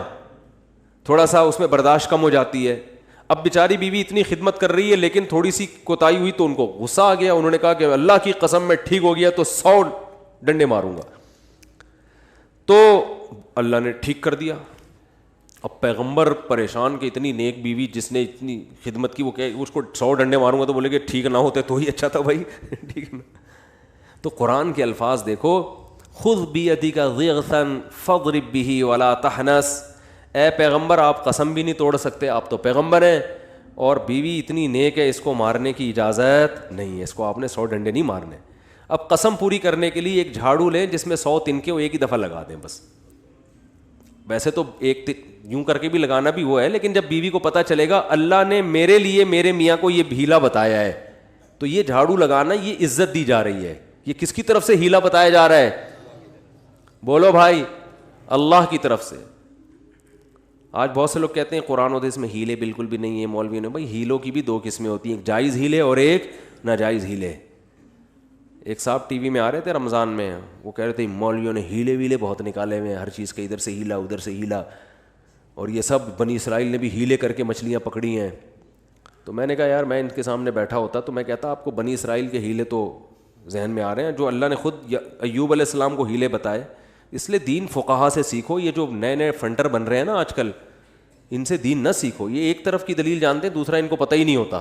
تھوڑا سا اس میں برداشت کم ہو جاتی ہے. اب بیچاری بیوی اتنی خدمت کر رہی ہے لیکن تھوڑی سی کوتاہی ہوئی تو ان کو غصہ آ گیا. انہوں نے کہا کہ اللہ کی قسم میں ٹھیک ہو گیا تو 100 ڈنڈے ماروں گا. تو اللہ نے ٹھیک کر دیا. اب پیغمبر پریشان کہ اتنی نیک بیوی جس نے اتنی خدمت کی, وہ کہ اس کو 100 ڈنڈے ماروں گا, تو بولے کہ ٹھیک نہ ہوتے تو ہی اچھا تھا بھائی, ٹھیک ہے نا. تو قرآن کے الفاظ دیکھو، خذ بیدک ضغثا فاضرب به ولا تحنس، اے پیغمبر آپ قسم بھی نہیں توڑ سکتے، آپ تو پیغمبر ہیں، اور بیوی اتنی نیک ہے اس کو مارنے کی اجازت نہیں ہے، اس کو آپ نے 100 ڈنڈے نہیں مارنے۔ اب قسم پوری کرنے کے لیے ایک جھاڑو لیں جس میں 100 تنکے وہ ایک ہی دفعہ لگا دیں بس، ویسے تو ایک یوں کر کے بھی لگانا بھی وہ ہے، لیکن جب بیوی کو پتہ چلے گا اللہ نے میرے لیے میرے میاں کو یہ ہیلا بتایا ہے، تو یہ جھاڑو لگانا یہ عزت دی جا رہی ہے۔ یہ کس کی طرف سے ہیلا بتایا جا رہا ہے؟ بولو بھائی، اللہ کی طرف سے۔ آج بہت سے لوگ کہتے ہیں قرآن و حدیث میں ہیلے بالکل بھی نہیں ہے، مولویوں نے، بھائی ہیلوں کی بھی 2 قسمیں ہوتی ہیں، ایک جائز ہیلے اور ایک ناجائز ہیلے۔ ایک صاحب ٹی وی میں آ رہے تھے رمضان میں، وہ کہہ رہے تھے مولویوں نے ہیلے ویلے بہت نکالے ہوئے ہیں، ہر چیز کے ادھر سے ہیلا ادھر سے ہیلا، اور یہ سب بنی اسرائیل نے بھی ہیلے کر کے مچھلیاں پکڑی ہیں۔ تو میں نے کہا یار میں ان کے سامنے بیٹھا ہوتا تو میں کہتا آپ کو بنی اسرائیل کے ہیلے تو ذہن میں آ رہے ہیں، جو اللہ نے خود ایوب علیہ السلام کو ہیلے بتائے۔ اس لیے دین فقہا سے سیکھو، یہ جو نئے نئے فنٹر بن رہے ہیں نا آج کل، ان سے دین نہ سیکھو، یہ ایک طرف کی دلیل جانتے ہیں، دوسرا ان کو پتہ ہی نہیں ہوتا۔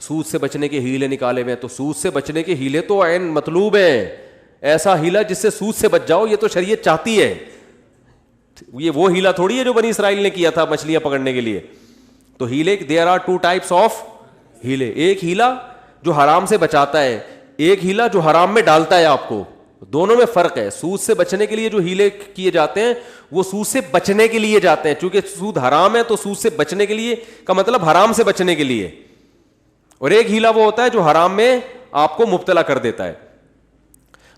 سود سے بچنے کے ہیلے نکالے ہوئے ہیں، تو سود سے بچنے کے ہیلے تو عین مطلوب ہیں، ایسا ہیلا جس سے سود سے بچ جاؤ، یہ تو شریعت چاہتی ہے، یہ وہ ہیلا تھوڑی ہے جو بنی اسرائیل نے کیا تھا مچھلیاں پکڑنے کے لیے۔ تو ہیلے دیر آر 2 ٹائپس آف ہیلے، ایک ہیلا جو حرام سے بچاتا ہے، ایک ہیلا جو حرام میں ڈالتا ہے آپ کو، دونوں میں فرق ہے۔ سود سے بچنے کے لیے جو ہیلے کیے جاتے ہیں وہ سود سے بچنے کے لیے جاتے ہیں، چونکہ سود حرام ہے تو سود سے بچنے کے لیے کا مطلب حرام سے بچنے کے لیے، اور ایک ہیلا وہ ہوتا ہے جو حرام میں آپ کو مبتلا کر دیتا ہے۔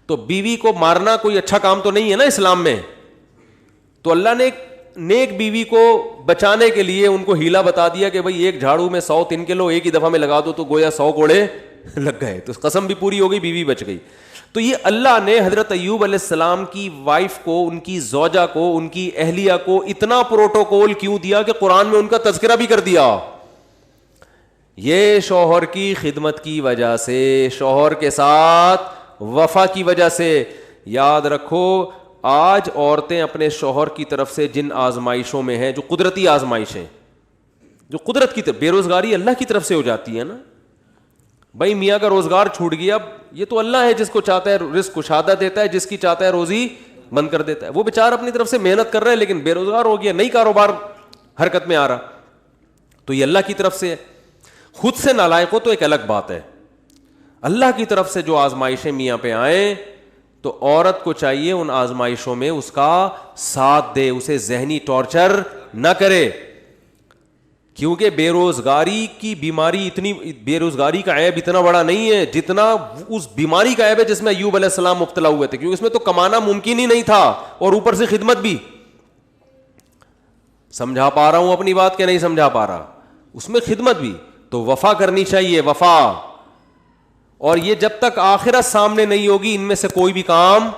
تو بیوی کو مارنا کوئی اچھا کام تو نہیں ہے نا اسلام میں، تو اللہ نے ایک نیک بیوی کو بچانے کے لیے ان کو ہیلا بتا دیا کہ بھئی ایک جھاڑو میں 100 تنکے لو، ایک ہی دفعہ میں لگا دو تو گویا 100 کوڑے لگ گئے، تو قسم بھی پوری ہو گئی، بیوی بچ گئی۔ تو یہ اللہ نے حضرت ایوب علیہ السلام کی وائف کو، ان کی زوجہ کو، ان کی اہلیہ کو اتنا پروٹوکول کیوں دیا کہ قرآن میں ان کا تذکرہ بھی کر دیا؟ یہ شوہر کی خدمت کی وجہ سے، شوہر کے ساتھ وفا کی وجہ سے۔ یاد رکھو آج عورتیں اپنے شوہر کی طرف سے جن آزمائشوں میں ہیں، جو قدرتی آزمائشیں، جو قدرت کی طرف، بے روزگاری اللہ کی طرف سے ہو جاتی ہے نا بھائی، میاں کا روزگار چھوٹ گیا، یہ تو اللہ ہے جس کو چاہتا ہے رزق کشادہ دیتا ہے، جس کی چاہتا ہے روزی بند کر دیتا ہے۔ وہ بیچارہ اپنی طرف سے محنت کر رہا ہے لیکن بے روزگار ہو گیا، نئی کاروبار حرکت میں آ رہا، تو یہ اللہ کی طرف سے ہے۔ خود سے نالائق ہو تو ایک الگ بات ہے، اللہ کی طرف سے جو آزمائشیں میاں پہ آئیں تو عورت کو چاہیے ان آزمائشوں میں اس کا ساتھ دے، اسے ذہنی ٹارچر نہ کرے، کیونکہ بے روزگاری کی بیماری اتنی، بے روزگاری کا عیب اتنا بڑا نہیں ہے جتنا اس بیماری کا عیب ہے جس میں ایوب علیہ السلام مبتلا ہوئے تھے، کیونکہ اس میں تو کمانا ممکن ہی نہیں تھا اور اوپر سے خدمت بھی۔ سمجھا پا رہا ہوں اپنی بات کہ نہیں سمجھا پا رہا؟ اس میں خدمت بھی، تو وفا کرنی چاہیے، وفا، اور یہ جب تک آخرت سامنے نہیں ہوگی ان میں سے کوئی بھی کام